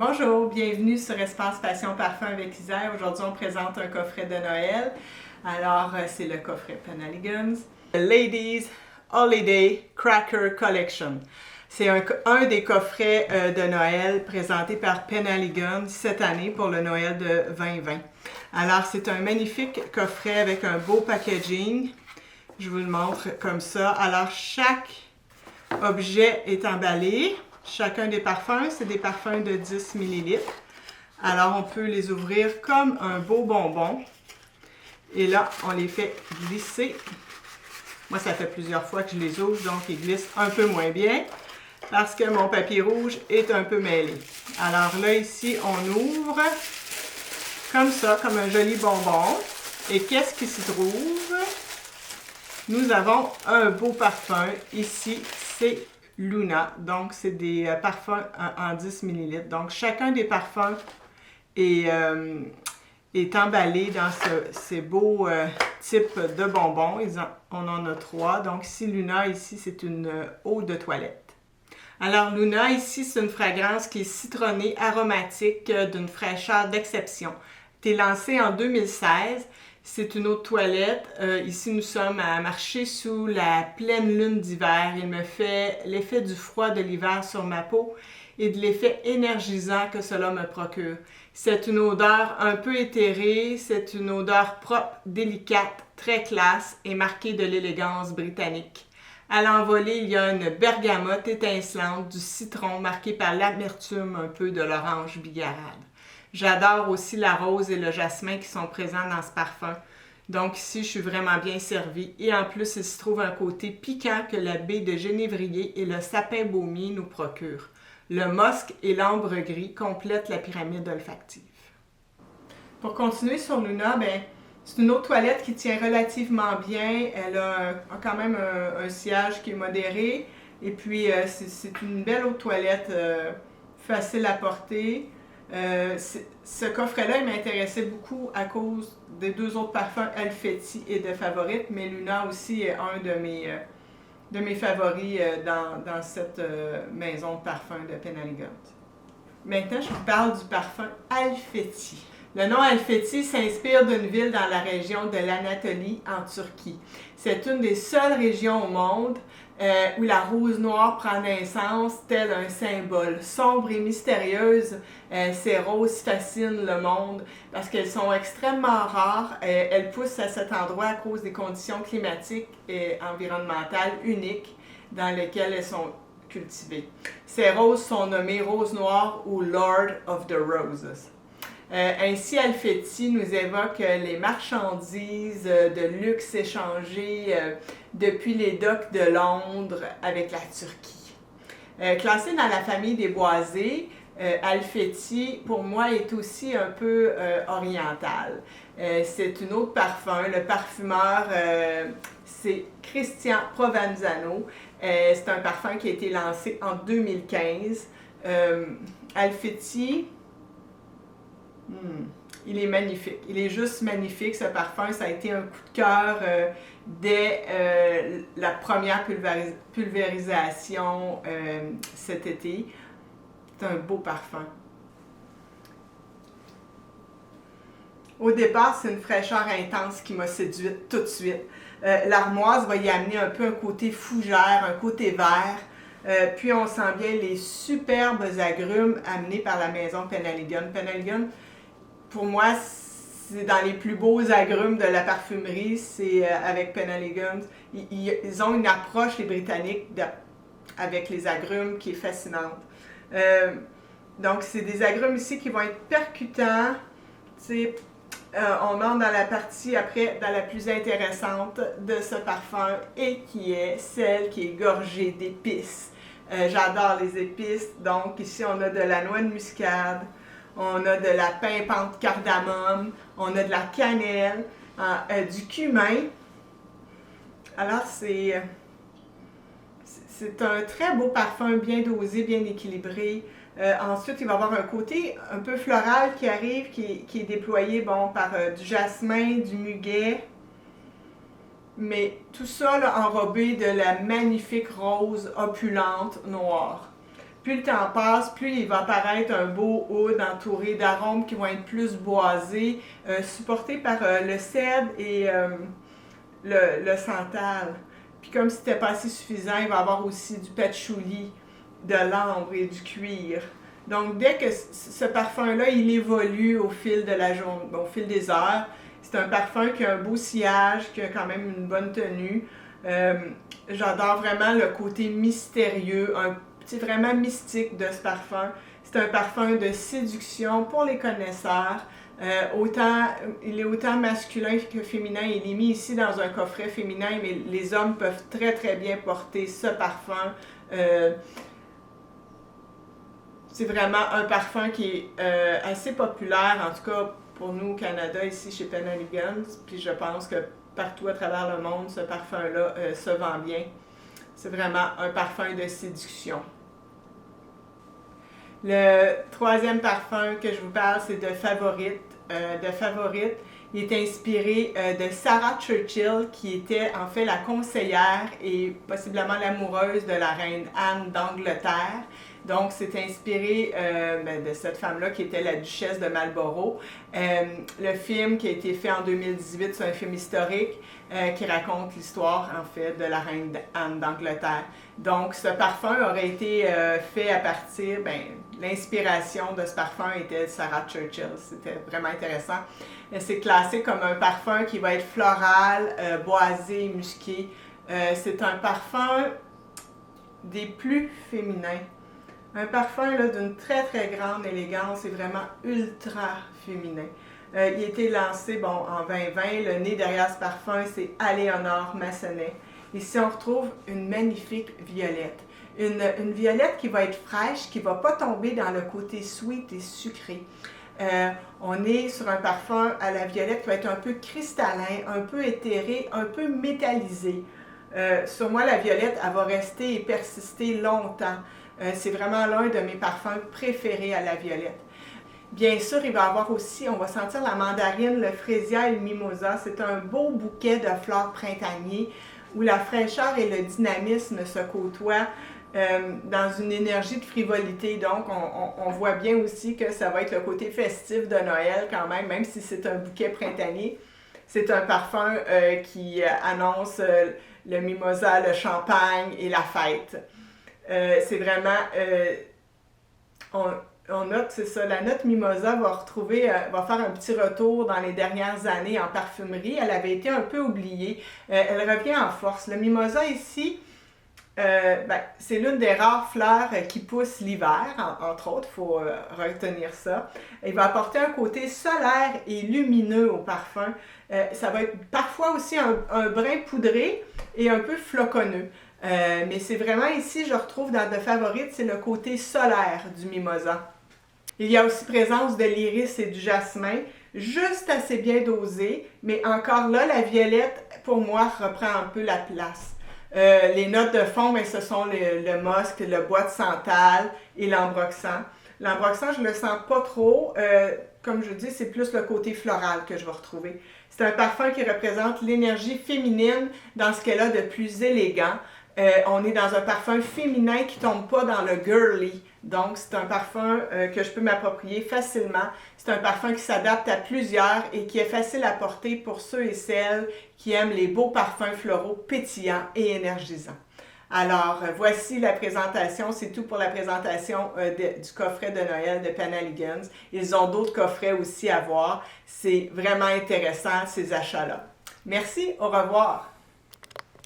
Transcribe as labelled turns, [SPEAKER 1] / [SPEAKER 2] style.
[SPEAKER 1] Bonjour, bienvenue sur Espace Passion Parfum avec Isère. Aujourd'hui, on présente un coffret de Noël. Alors, c'est le coffret Penhaligon's Ladies Holiday Cracker Collection. C'est un des coffrets de Noël présentés par Penhaligon's cette année pour le Noël de 2020. Alors, c'est un magnifique coffret avec un beau packaging. Je vous le montre comme ça. Alors, chaque objet est emballé. Chacun des parfums, c'est des parfums de 10 ml. Alors, on peut les ouvrir comme un beau bonbon. Et là, on les fait glisser. Moi, ça fait plusieurs fois que je les ouvre, donc ils glissent un peu moins bien parce que mon papier rouge est un peu mêlé. Alors là, ici, on ouvre comme ça, comme un joli bonbon. Et qu'est-ce qui s'y trouve? Nous avons un beau parfum. Ici, c'est Luna. Donc, c'est des parfums en 10 ml. Donc, chacun des parfums est emballé dans ces beaux types de bonbons. On en a 3. Donc, ici, Luna, ici, c'est une eau de toilette. Alors, Luna, ici, c'est une fragrance qui est citronnée, aromatique, d'une fraîcheur d'exception. Elle a été lancée en 2016. C'est une eau de toilette. Ici, nous sommes à marcher sous la pleine lune d'hiver. Il me fait l'effet du froid de l'hiver sur ma peau et de l'effet énergisant que cela me procure. C'est une odeur un peu éthérée, c'est une odeur propre, délicate, très classe et marquée de l'élégance britannique. À l'envolée, il y a une bergamote étincelante, du citron marqué par l'amertume un peu de l'orange bigarade. J'adore aussi la rose et le jasmin qui sont présents dans ce parfum. Donc ici, je suis vraiment bien servie. Et en plus, il se trouve un côté piquant que la baie de genévrier et le sapin baumier nous procurent. Le musc et l'ambre gris complètent la pyramide olfactive. Pour continuer sur Luna, c'est une eau de toilette qui tient relativement bien. Elle a quand même un sillage qui est modéré. Et puis, c'est une belle eau de toilette facile à porter. Ce coffret-là, il m'intéressait beaucoup à cause des deux autres parfums Alfetti et de Favorite, mais Luna aussi est un de mes favoris dans cette maison de parfums de Penhaligon's. Maintenant, je vous parle du parfum Alfetti. Le nom Alfetti s'inspire d'une ville dans la région de l'Anatolie, en Turquie. C'est une des seules régions au monde où la rose noire prend naissance tel un symbole. Sombre et mystérieuse, ces roses fascinent le monde parce qu'elles sont extrêmement rares. Elles poussent à cet endroit à cause des conditions climatiques et environnementales uniques dans lesquelles elles sont cultivées. Ces roses sont nommées roses noires ou Lord of the Roses. Ainsi, Alfetti nous évoque les marchandises de luxe échangées depuis les docks de Londres avec la Turquie. Classé dans la famille des boisés, Alfetti, pour moi, est aussi un peu oriental. C'est une eau de parfum. Le parfumeur, c'est Christian Provenzano. C'est un parfum qui a été lancé en 2015. Alfetti... il est magnifique. Il est juste magnifique, ce parfum. Ça a été un coup de cœur dès la première pulvérisation cet été. C'est un beau parfum. Au départ, c'est une fraîcheur intense qui m'a séduite tout de suite. L'armoise va y amener un peu un côté fougère, un côté vert. Puis on sent bien les superbes agrumes amenés par la maison Penhaligon's. Penhaligon's, pour moi, c'est dans les plus beaux agrumes de la parfumerie, c'est avec Penhaligon's. Ils ont une approche, les Britanniques, avec les agrumes qui est fascinante. Donc, c'est des agrumes ici qui vont être percutants. On entre dans la partie, après, dans la plus intéressante de ce parfum et qui est celle qui est gorgée d'épices. J'adore les épices. Donc, ici, on a de la noix de muscade. On a de la pimpante cardamome, on a de la cannelle, du cumin. Alors, c'est un très beau parfum, bien dosé, bien équilibré. Ensuite, il va y avoir un côté un peu floral qui arrive, qui est déployé par du jasmin, du muguet. Mais tout ça là, enrobé de la magnifique rose opulente noire. Plus le temps passe, plus il va apparaître un beau oud entouré d'arômes qui vont être plus boisés, supportés par le cèdre et le santal. Puis comme c'était pas assez suffisant, il va y avoir aussi du patchouli, de l'ambre et du cuir. Donc dès que ce parfum-là, il évolue au fil de la journée, au fil des heures, c'est un parfum qui a un beau sillage, qui a quand même une bonne tenue. J'adore vraiment le côté mystérieux, c'est vraiment mystique de ce parfum. C'est un parfum de séduction pour les connaisseurs. Il est autant masculin que féminin. Il est mis ici dans un coffret féminin, mais les hommes peuvent très très bien porter ce parfum. C'est vraiment un parfum qui est assez populaire, en tout cas pour nous au Canada, ici chez Penhaligon's. Puis je pense que partout à travers le monde, ce parfum-là se vend bien. C'est vraiment un parfum de séduction. Le troisième parfum que je vous parle, c'est de Favorite. Il est inspiré de Sarah Churchill, qui était en fait la conseillère et possiblement l'amoureuse de la reine Anne d'Angleterre. Donc, c'est inspiré de cette femme-là qui était la duchesse de Marlborough. Le film qui a été fait en 2018, c'est un film historique qui raconte l'histoire, en fait, de la reine Anne d'Angleterre. Donc, ce parfum aurait été fait à partir, l'inspiration de ce parfum était Sarah Churchill. C'était vraiment intéressant. C'est classé comme un parfum qui va être floral, boisé, musqué. C'est un parfum des plus féminins. Un parfum d'une très très grande élégance et vraiment ultra féminin. Il a été lancé en 2020. Le nez derrière ce parfum, c'est Aléonore Massenet. Ici, on retrouve une magnifique violette. Une violette qui va être fraîche, qui ne va pas tomber dans le côté sweet et sucré. On est sur un parfum à la violette qui va être un peu cristallin, un peu éthéré, un peu métallisé. Sur moi, la violette, elle va rester et persister longtemps. C'est vraiment l'un de mes parfums préférés à la violette. Bien sûr, il va y avoir aussi, on va sentir la mandarine, le fraisier et le mimosa. C'est un beau bouquet de fleurs printaniers où la fraîcheur et le dynamisme se côtoient dans une énergie de frivolité. Donc, on voit bien aussi que ça va être le côté festif de Noël quand même si c'est un bouquet printanier. C'est un parfum qui annonce le mimosa, le champagne et la fête. C'est vraiment, on note, c'est ça, la note mimosa va faire un petit retour dans les dernières années en parfumerie. Elle avait été un peu oubliée. Elle revient en force. Le mimosa ici, c'est l'une des rares fleurs qui pousse l'hiver, entre autres, il faut retenir ça. Il va apporter un côté solaire et lumineux au parfum. Ça va être parfois aussi un brin poudré et un peu floconneux. Mais c'est vraiment ici, je retrouve dans de Favorite, c'est le côté solaire du mimosa. Il y a aussi présence de l'iris et du jasmin, juste assez bien dosé, mais encore là, la violette, pour moi, reprend un peu la place. Les notes de fond, ce sont le musc, le bois de santal et l'ambroxan. L'ambroxan, je ne le sens pas trop. Comme je dis, c'est plus le côté floral que je vais retrouver. C'est un parfum qui représente l'énergie féminine dans ce qu'elle a de plus élégant. On est dans un parfum féminin qui ne tombe pas dans le girly. Donc, c'est un parfum que je peux m'approprier facilement. C'est un parfum qui s'adapte à plusieurs et qui est facile à porter pour ceux et celles qui aiment les beaux parfums floraux pétillants et énergisants. Alors, voici la présentation. C'est tout pour la présentation du coffret de Noël de Penhaligon's. Ils ont d'autres coffrets aussi à voir. C'est vraiment intéressant, ces achats-là. Merci, au revoir.